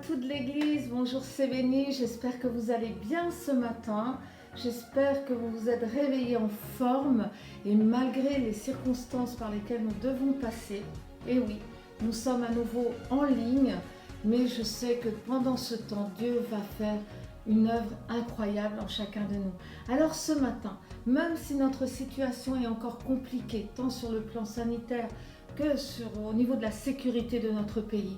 toute l'église, bonjour, c'est béni, j'espère que vous allez bien ce matin, j'espère que vous vous êtes réveillés en forme et malgré les circonstances par lesquelles nous devons passer, et oui, nous sommes à nouveau en ligne, mais je sais que pendant ce temps, Dieu va faire une œuvre incroyable en chacun de nous. Alors ce matin, même si notre situation est encore compliquée, tant sur le plan sanitaire que au niveau de la sécurité de notre pays,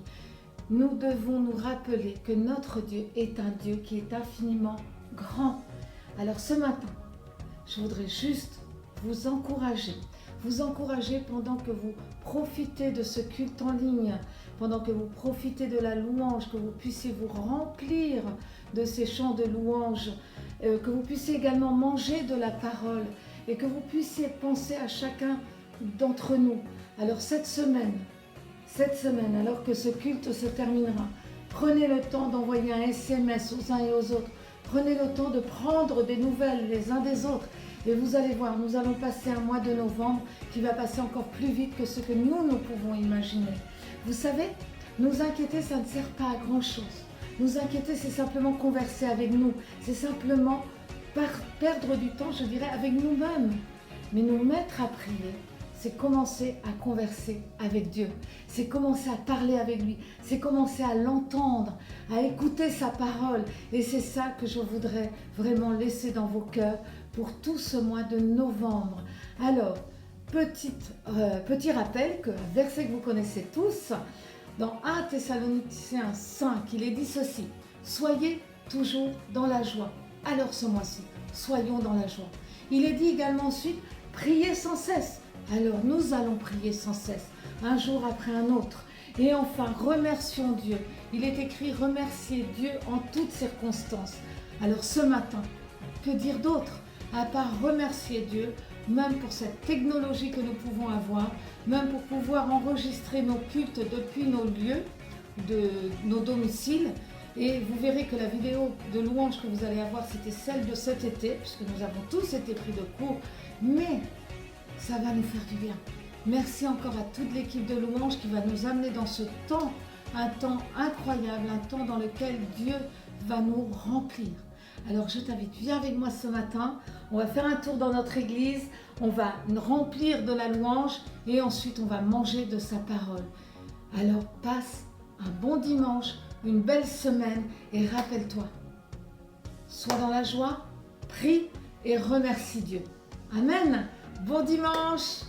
nous devons nous rappeler que notre Dieu est un Dieu qui est infiniment grand. Alors ce matin, je voudrais juste vous encourager pendant que vous profitez de ce culte en ligne, pendant que vous profitez de la louange, que vous puissiez vous remplir de ces chants de louange, que vous puissiez également manger de la parole et que vous puissiez penser à chacun d'entre nous. Alors cette semaine, alors que ce culte se terminera, prenez le temps d'envoyer un SMS aux uns et aux autres. Prenez le temps de prendre des nouvelles les uns des autres. Et vous allez voir, nous allons passer un mois de novembre qui va passer encore plus vite que ce que nous pouvons imaginer. Vous savez, nous inquiéter, ça ne sert pas à grand-chose. Nous inquiéter, c'est simplement converser avec nous. C'est simplement perdre du temps, je dirais, avec nous-mêmes. Mais nous mettre à prier, c'est commencer à converser avec Dieu, c'est commencer à parler avec lui, c'est commencer à l'entendre, à écouter sa parole. Et c'est ça que je voudrais vraiment laisser dans vos cœurs pour tout ce mois de novembre. Alors, petit rappel, que un verset que vous connaissez tous, dans 1 Thessaloniciens 5, il est dit ceci: soyez toujours dans la joie. Alors ce mois-ci, soyons dans la joie. Il est dit également ensuite, priez sans cesse. Alors nous allons prier sans cesse, un jour après un autre. Et enfin, remercions Dieu. Il est écrit remercier Dieu en toutes circonstances. Alors ce matin, que dire d'autre à part remercier Dieu, même pour cette technologie que nous pouvons avoir, même pour pouvoir enregistrer nos cultes depuis nos lieux, de nos domiciles. Et vous verrez que la vidéo de louange que vous allez avoir, c'était celle de cet été, puisque nous avons tous été pris de court. Mais ça va nous faire du bien. Merci encore à toute l'équipe de louange qui va nous amener dans ce temps, un temps incroyable, un temps dans lequel Dieu va nous remplir. Alors je t'invite, viens avec moi ce matin, on va faire un tour dans notre église, on va remplir de la louange et ensuite on va manger de sa parole. Alors passe un bon dimanche, une belle semaine et rappelle-toi, sois dans la joie, prie et remercie Dieu. Amen. Bon dimanche!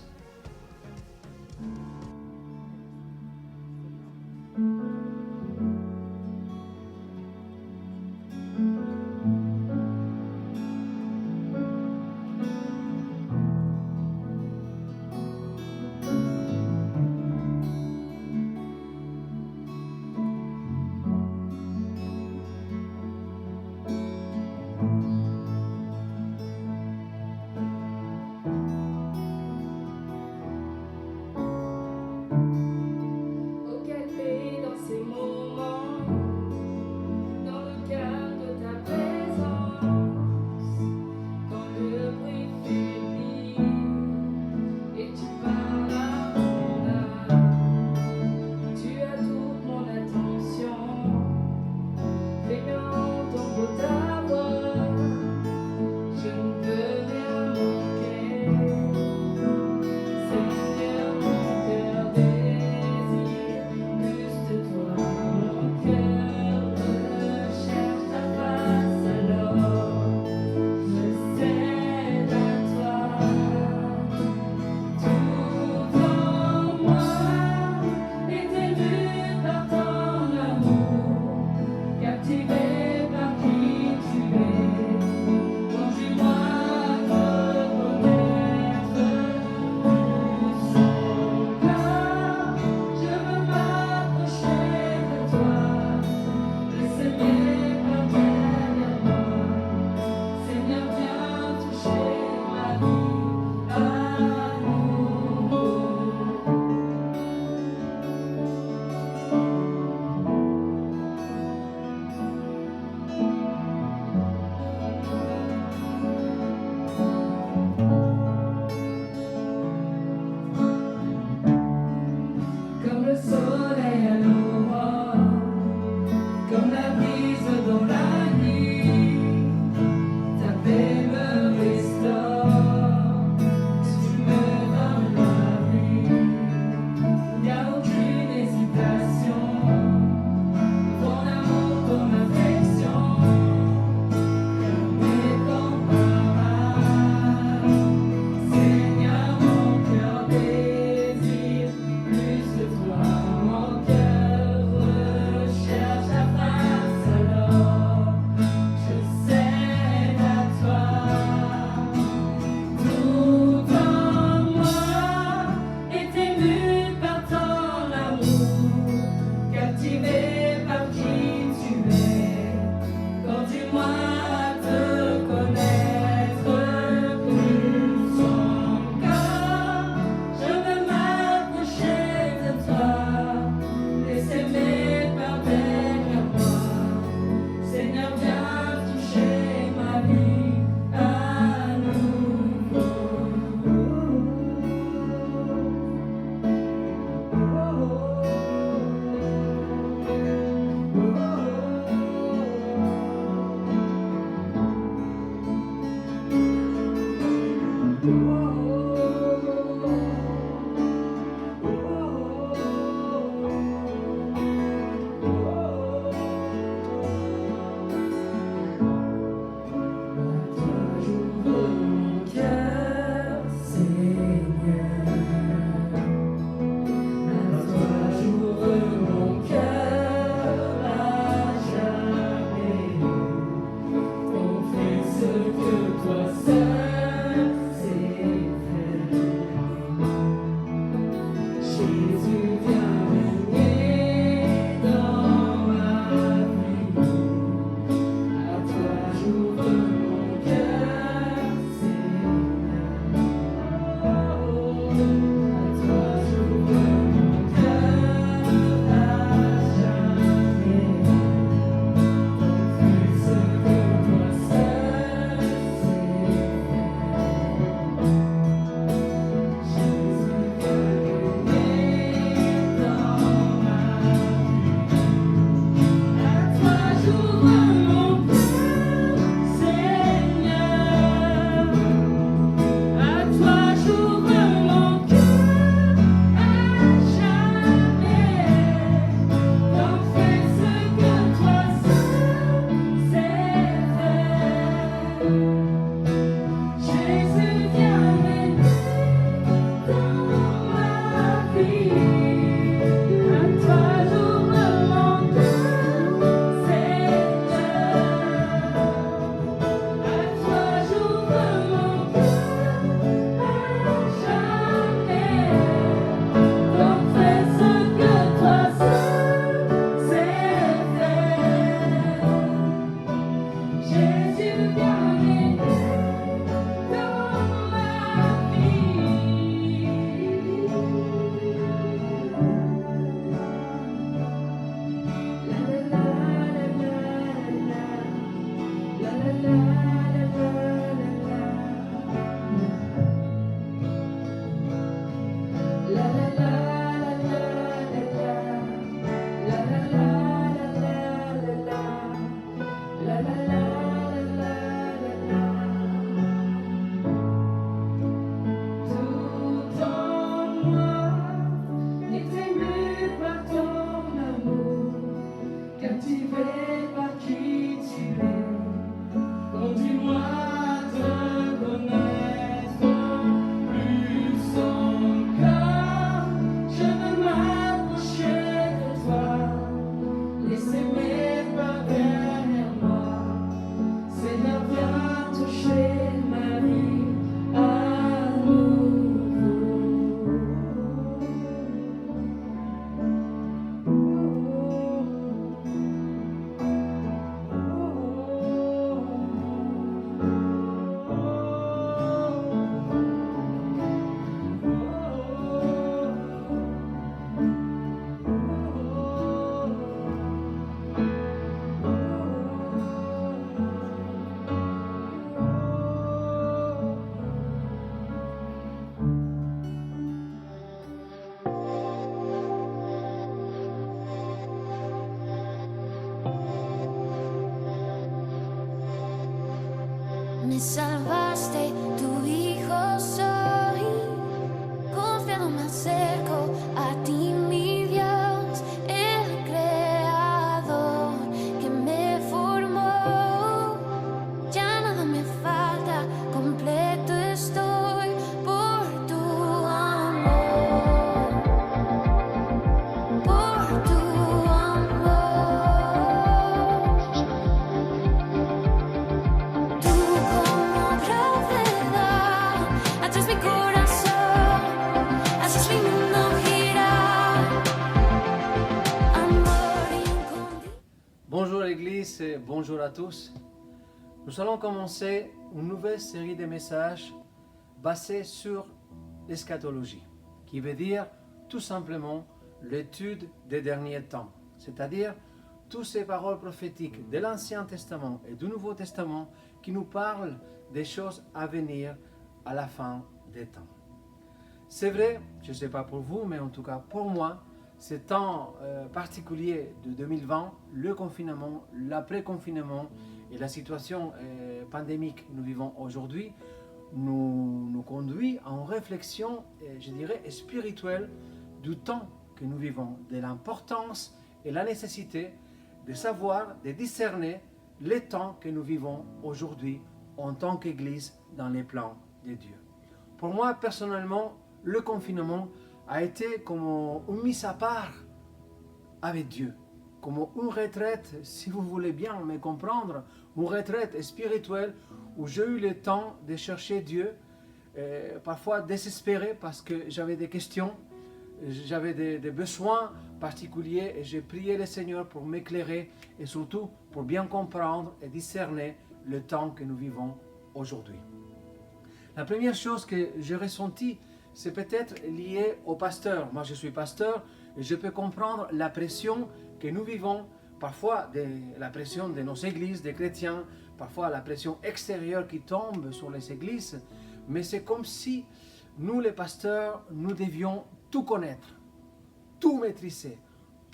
salvaste, tu hijo soy. Confiado me acerco a ti, mi Dios, el creador que me formó. Ya nada me falta, completo estoy por tu amor, por tu amor. Tú como gravedad, atraes mi corazón, haces mi mundo girar, amor incondicional. Bonjour l'Église et bonjour à tous. Nous allons commencer une nouvelle série de messages basés sur l'eschatologie, qui veut dire tout simplement l'étude des derniers temps, c'est-à-dire toutes ces paroles prophétiques de l'Ancien Testament et du Nouveau Testament qui nous parlent des choses à venir à la fin des temps. C'est vrai, je ne sais pas pour vous, mais en tout cas pour moi, ce temps particulier de 2020, le confinement, l'après-confinement et la situation pandémique que nous vivons aujourd'hui, nous conduit à une réflexion, je dirais, spirituelle du temps que nous vivons, de l'importance et la nécessité de savoir, de discerner les temps que nous vivons aujourd'hui en tant qu'Église dans les plans de Dieu. Pour moi, personnellement, le confinement a été comme une mise à part avec Dieu, comme une retraite, si vous voulez bien me comprendre, une retraite spirituelle où j'ai eu le temps de chercher Dieu, parfois désespéré parce que j'avais des questions, j'avais des besoins particuliers et j'ai prié le Seigneur pour m'éclairer et surtout pour bien comprendre et discerner le temps que nous vivons aujourd'hui. La première chose que j'ai ressentie, c'est peut-être lié au pasteur. Moi, je suis pasteur et je peux comprendre la pression que nous vivons, parfois la pression de nos églises, des chrétiens, parfois la pression extérieure qui tombe sur les églises, mais c'est comme si nous, les pasteurs, nous devions tout connaître, tout maîtriser,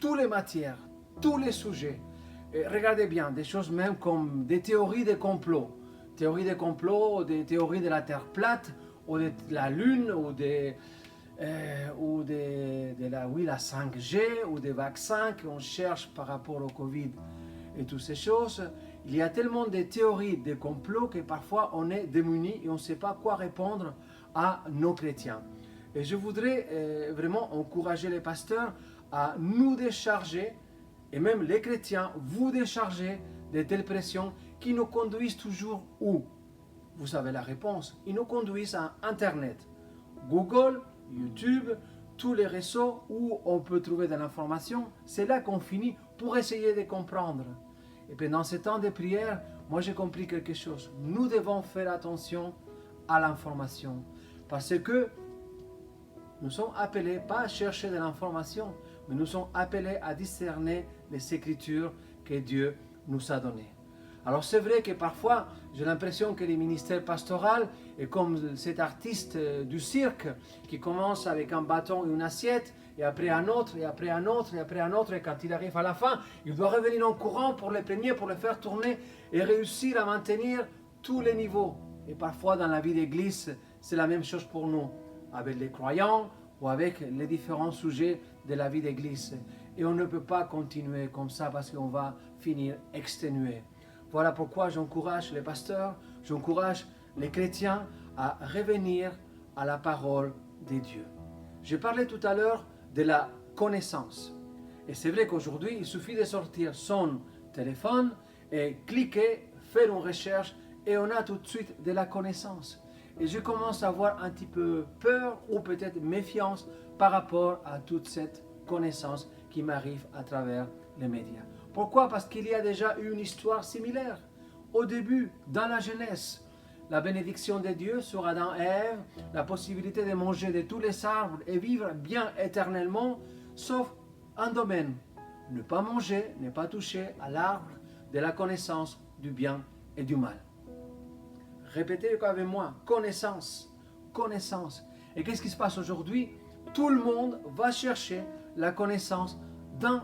toutes les matières, tous les sujets. Et regardez bien, des choses même comme des théories de complot, des théories de la Terre plate, ou de la Lune, ou de la 5G, ou des vaccins qu'on cherche par rapport au Covid et toutes ces choses. Il y a tellement de théories de complot que parfois on est démunis et on ne sait pas quoi répondre à nos chrétiens. Et je voudrais vraiment encourager les pasteurs à nous décharger, et même les chrétiens, vous décharger de telles pressions qui nous conduisent toujours où? Vous savez la réponse. Ils nous conduisent à Internet, Google, YouTube, tous les réseaux où on peut trouver de l'information. C'est là qu'on finit pour essayer de comprendre. Et pendant ce temps de prière, moi j'ai compris quelque chose. Nous devons faire attention à l'information. Parce que nous sommes appelés, pas à chercher de l'information, mais nous sommes appelés à discerner les Écritures que Dieu nous a données. Alors c'est vrai que parfois, j'ai l'impression que les ministères pastoraux est comme cet artiste du cirque qui commence avec un bâton et une assiette, et après un autre, et après un autre, et après un autre, et quand il arrive à la fin, il doit revenir en courant pour les premiers, pour les faire tourner, et réussir à maintenir tous les niveaux. Et parfois dans la vie d'église, c'est la même chose pour nous, avec les croyants ou avec les différents sujets de la vie d'église. Et on ne peut pas continuer comme ça parce qu'on va finir exténué. Voilà pourquoi j'encourage les pasteurs, j'encourage les chrétiens à revenir à la parole de Dieu. Je parlais tout à l'heure de la connaissance. Et c'est vrai qu'aujourd'hui, il suffit de sortir son téléphone et cliquer, faire une recherche et on a tout de suite de la connaissance. Et je commence à avoir un petit peu peur ou peut-être méfiance par rapport à toute cette connaissance qui m'arrive à travers les médias. Pourquoi? Parce qu'il y a déjà eu une histoire similaire. Au début, dans la Genèse, la bénédiction de Dieu sur Adam et Ève, la possibilité de manger de tous les arbres et vivre bien éternellement, sauf un domaine. Ne pas manger, ne pas toucher à l'arbre de la connaissance du bien et du mal. Répétez avec moi, connaissance, connaissance. Et qu'est-ce qui se passe aujourd'hui? Tout le monde va chercher la connaissance dans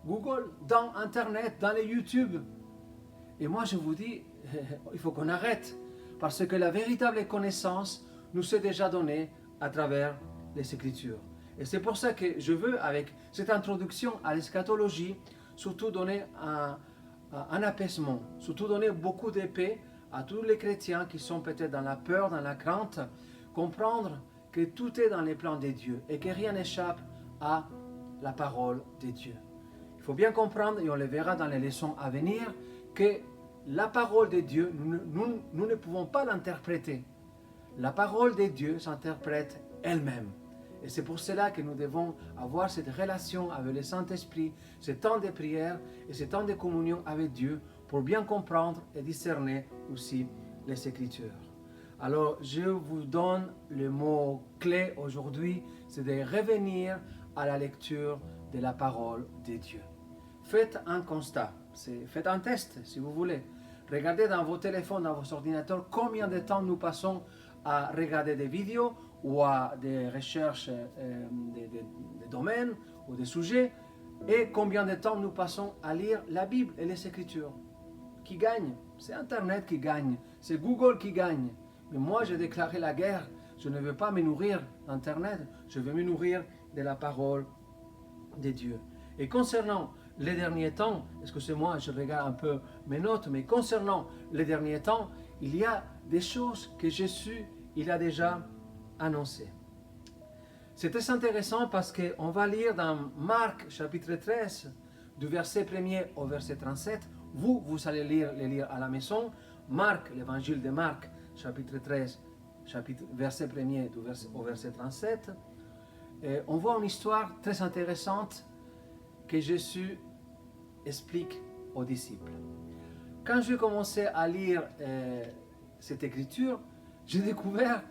Google, dans Internet, dans les YouTube. Et moi je vous dis, il faut qu'on arrête. parce que la véritable connaissance nous est déjà donnée à travers les Écritures. Et c'est pour ça que je veux, avec cette introduction à l'eschatologie, surtout donner un apaisement, surtout donner beaucoup de paix à tous les chrétiens qui sont peut-être dans la peur, dans la crainte, comprendre que tout est dans les plans de Dieu et que rien n'échappe à la parole de Dieu. Il faut bien comprendre, et on le verra dans les leçons à venir, que la parole de Dieu, nous ne pouvons pas l'interpréter. La parole de Dieu s'interprète elle-même. Et c'est pour cela que nous devons avoir cette relation avec le Saint-Esprit, ce temps de prière et ce temps de communion avec Dieu pour bien comprendre et discerner aussi les Écritures. Alors, je vous donne le mot clé aujourd'hui, c'est de revenir à la lecture de la parole de Dieu. Faites un constat, faites un test si vous voulez. Regardez dans vos téléphones, dans vos ordinateurs, combien de temps nous passons à regarder des vidéos ou à des recherches de domaines ou de sujets, et combien de temps nous passons à lire la Bible et les Écritures. Qui gagne? C'est Internet qui gagne, c'est Google qui gagne. Mais moi, j'ai déclaré la guerre. Je ne veux pas me nourrir d'Internet, je veux me nourrir de la parole de Dieu. Et concernant les derniers temps, excusez-moi, je regarde un peu mes notes, mais concernant les derniers temps, il y a des choses que Jésus, il a déjà annoncées. C'est très intéressant parce qu'on va lire dans Marc chapitre 13, du verset 1er au verset 37. Vous allez les lire à la maison. Marc, l'évangile de Marc, chapitre 13, verset 1er au verset 37. Et on voit une histoire très intéressante que Jésus explique aux disciples. Quand j'ai commencé à lire cette écriture, j'ai découvert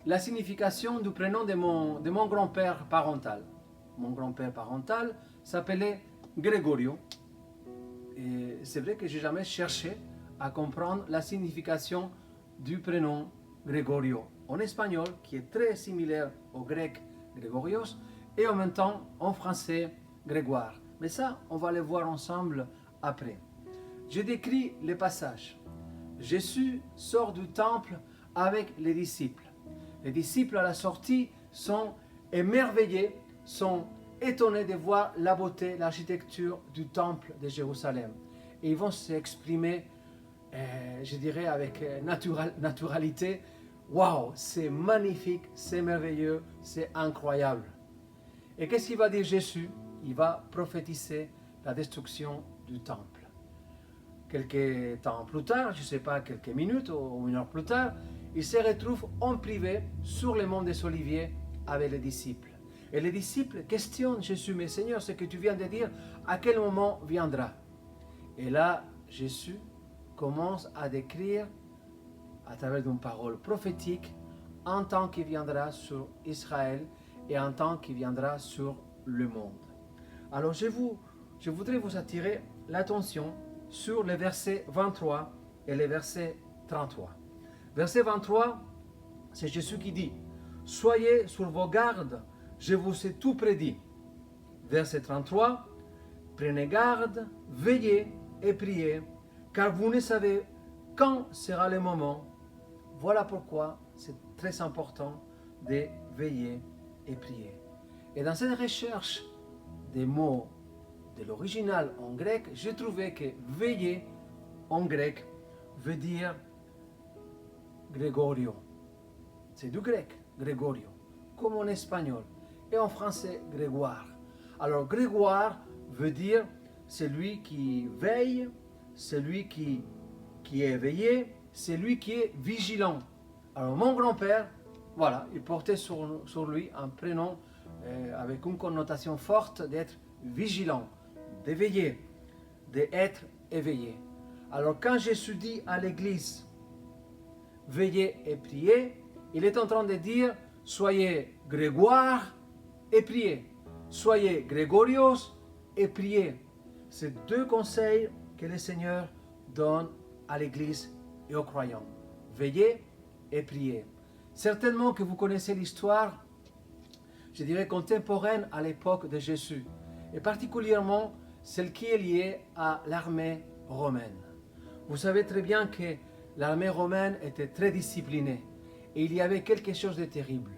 la signification du prénom de mon grand-père parental. Mon grand-père parental s'appelait Gregorio. Et c'est vrai que je n'ai jamais cherché à comprendre la signification du prénom Gregorio en espagnol, qui est très similaire au grec Gregorios, et en même temps en français Grégoire. Mais ça, on va le voir ensemble après. Je décris le passage. Jésus sort du temple avec les disciples. Les disciples à la sortie sont émerveillés, sont étonnés de voir la beauté, l'architecture du temple de Jérusalem. Et ils vont s'exprimer, je dirais avec naturalité, waouh, c'est magnifique, c'est merveilleux, c'est incroyable. Et qu'est-ce qu'il va dire Jésus? Il va prophétiser la destruction du temple. Quelques temps plus tard, je ne sais pas, quelques minutes ou une heure plus tard, il se retrouve en privé sur le mont des Oliviers avec les disciples. Et les disciples questionnent Jésus, mais Seigneur, ce que tu viens de dire, à quel moment viendra? Et là, Jésus commence à décrire, à travers une parole prophétique, un temps qui viendra sur Israël et un temps qui viendra sur le monde. Alors je voudrais vous attirer l'attention sur les versets 23 et les versets 33. Verset 23, c'est Jésus qui dit « Soyez sur vos gardes, je vous ai tout prédit. » Verset 33, « Prenez garde, veillez et priez, car vous ne savez quand sera le moment. » Voilà pourquoi c'est très important de veiller et prier. Et dans cette recherche des mots de l'original en grec, j'ai trouvé que veiller en grec veut dire Gregorio. C'est du grec, Gregorio, comme en espagnol, et en français, Grégoire. Alors, Grégoire veut dire celui qui veille, celui qui est éveillé, celui qui est vigilant. Alors, mon grand-père, voilà, il portait sur lui un prénom avec une connotation forte d'être vigilant, d'éveiller, d'être éveillé. Alors, quand Jésus dit à l'Église, veillez et priez, il est en train de dire, soyez Grégoire et priez. Soyez Grégorios et priez. C'est deux conseils que le Seigneur donne à l'Église et aux croyants. Veillez et priez. Certainement que vous connaissez l'histoire, je dirais contemporaine à l'époque de Jésus, et particulièrement celle qui est liée à l'armée romaine. Vous savez très bien que l'armée romaine était très disciplinée et il y avait quelque chose de terrible,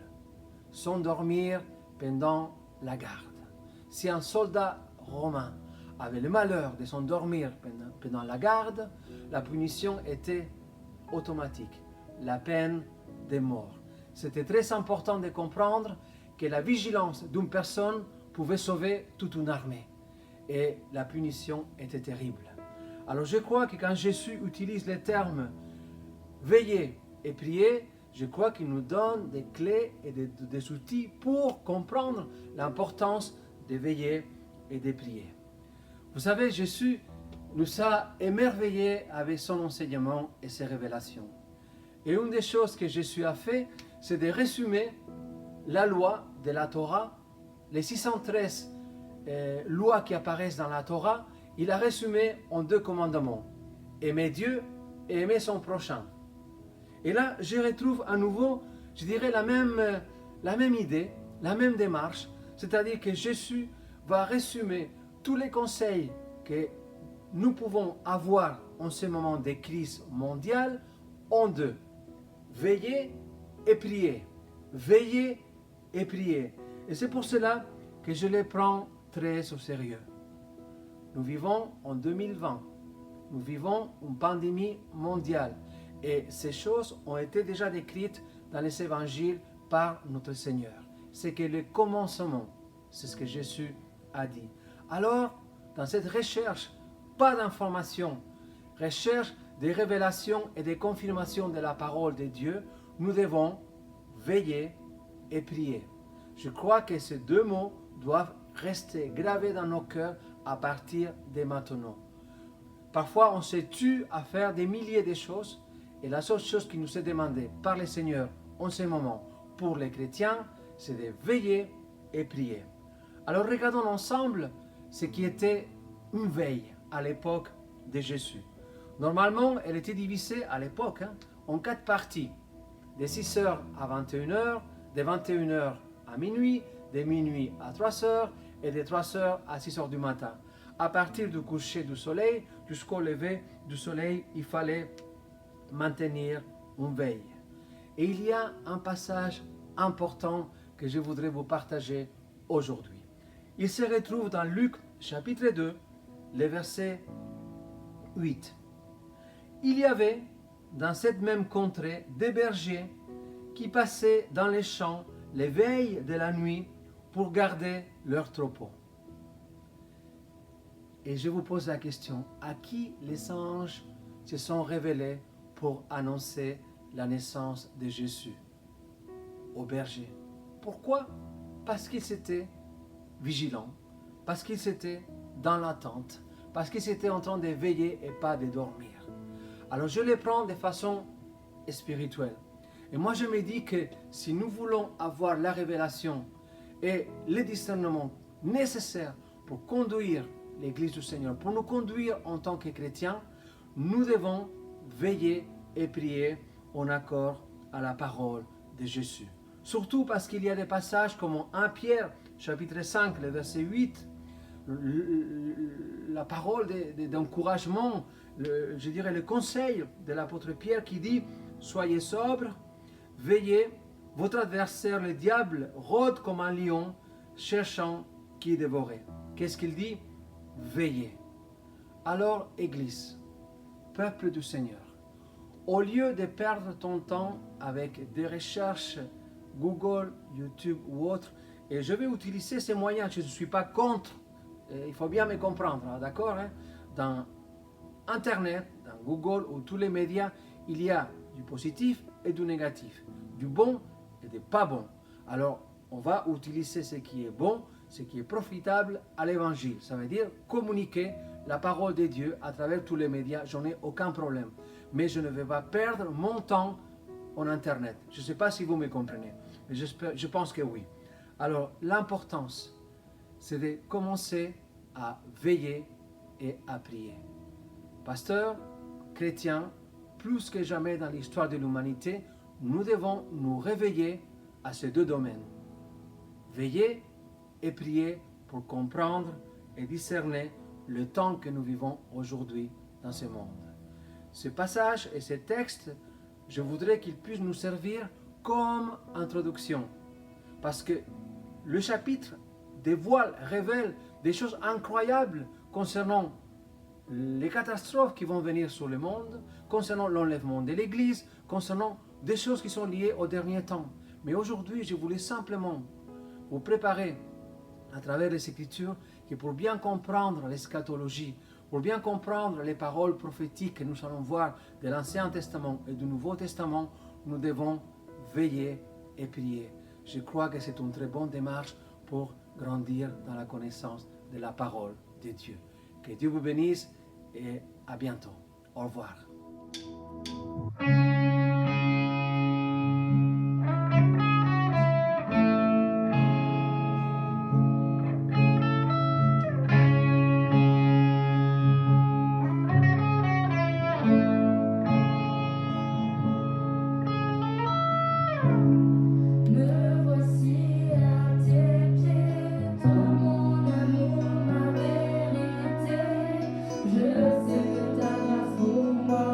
s'endormir pendant la garde. Si un soldat romain avait le malheur de s'endormir pendant la garde, la punition était automatique, la peine de mort. C'était très important de comprendre que la vigilance d'une personne pouvait sauver toute une armée. Et la punition était terrible. Alors je crois que quand Jésus utilise les termes veiller et prier, je crois qu'il nous donne des clés et des outils pour comprendre l'importance de veiller et de prier. Vous savez, Jésus nous a émerveillés avec son enseignement et ses révélations. Et une des choses que Jésus a fait, c'est de résumer la loi de la Torah, les 613 lois qui apparaissent dans la Torah, il a résumé en 2 commandements. Aimer Dieu et aimer son prochain. Et là, je retrouve à nouveau, je dirais, la même idée, la même démarche, c'est-à-dire que Jésus va résumer tous les conseils que nous pouvons avoir en ce moment de crise mondiale en 2. Veiller et prier. Veiller et prier. Et c'est pour cela que je les prends très au sérieux. Nous vivons en 2020. Nous vivons une pandémie mondiale. Et ces choses ont été déjà décrites dans les évangiles par notre Seigneur. C'est que le commencement, c'est ce que Jésus a dit. Alors, dans cette recherche, pas d'informations, recherche des révélations et des confirmations de la parole de Dieu, nous devons veiller et prier. Je crois que ces 2 mots doivent rester gravés dans nos cœurs à partir de maintenant. Parfois, on se tue à faire des milliers de choses et la seule chose qui nous est demandée par le Seigneur en ce moment pour les chrétiens, c'est de veiller et prier. Alors regardons ensemble ce qui était une veille à l'époque de Jésus. Normalement, elle était divisée à l'époque en 4 parties. De 6h à 21h, de 21h à minuit, de minuit à 3h et de 3h à 6h du matin. À partir du coucher du soleil jusqu'au lever du soleil, il fallait maintenir une veille. Et il y a un passage important que je voudrais vous partager aujourd'hui. Il se retrouve dans Luc chapitre 2, le verset 8. Il y avait dans cette même contrée des bergers qui passaient dans les champs les veilles de la nuit pour garder leurs troupeaux. Et je vous pose la question, à qui les anges se sont révélés pour annoncer la naissance de Jésus? Aux bergers. Pourquoi? Parce qu'ils étaient vigilants, parce qu'ils étaient dans l'attente, parce qu'ils étaient en train de veiller et pas de dormir. Alors je les prends de façon spirituelle. Et moi je me dis que si nous voulons avoir la révélation et le discernement nécessaire pour conduire l'Église du Seigneur, pour nous conduire en tant que chrétiens, nous devons veiller et prier en accord à la parole de Jésus. Surtout parce qu'il y a des passages comme en 1 Pierre, chapitre 5, le verset 8, la parole d'encouragement, je dirais le conseil de l'apôtre Pierre qui dit « Soyez sobres, veillez, votre adversaire le diable rôde comme un lion, cherchant qui dévorer. » Qu'est-ce qu'il dit? Veillez. Alors, Église, peuple du Seigneur, au lieu de perdre ton temps avec des recherches Google, YouTube ou autres, et je vais utiliser ces moyens, je ne suis pas contre, il faut bien me comprendre, d'accord? Dans Internet, dans Google ou tous les médias, il y a du positif et du négatif, du bon et du pas bon. Alors, on va utiliser ce qui est bon, ce qui est profitable à l'évangile. Ça veut dire communiquer la parole de Dieu à travers tous les médias, j'en ai aucun problème. Mais je ne vais pas perdre mon temps en Internet. Je ne sais pas si vous me comprenez, mais je pense que oui. Alors, l'importance, c'est de commencer à veiller et à prier. Pasteur, chrétien, plus que jamais dans l'histoire de l'humanité, nous devons nous réveiller à ces 2 domaines. Veiller et prier pour comprendre et discerner le temps que nous vivons aujourd'hui dans ce monde. ce passage et ces textes, je voudrais qu'ils puissent nous servir comme introduction. Parce que le chapitre dévoile, révèle des choses incroyables concernant les catastrophes qui vont venir sur le monde, concernant l'enlèvement de l'Église, concernant des choses qui sont liées au dernier temps. Mais aujourd'hui, je voulais simplement vous préparer à travers les Écritures que pour bien comprendre l'eschatologie, pour bien comprendre les paroles prophétiques que nous allons voir de l'Ancien Testament et du Nouveau Testament, nous devons veiller et prier. Je crois que c'est une très bonne démarche pour grandir dans la connaissance de la parole de Dieu. Que Dieu vous bénisse et à bientôt. Au revoir. Me voici à tes pieds, toi mon amour, ma vérité. Je sais que ta grâce pour moi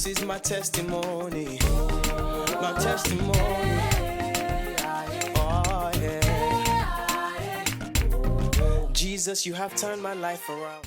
This is my testimony. My testimony. Oh, yeah. Jesus, you have turned my life around.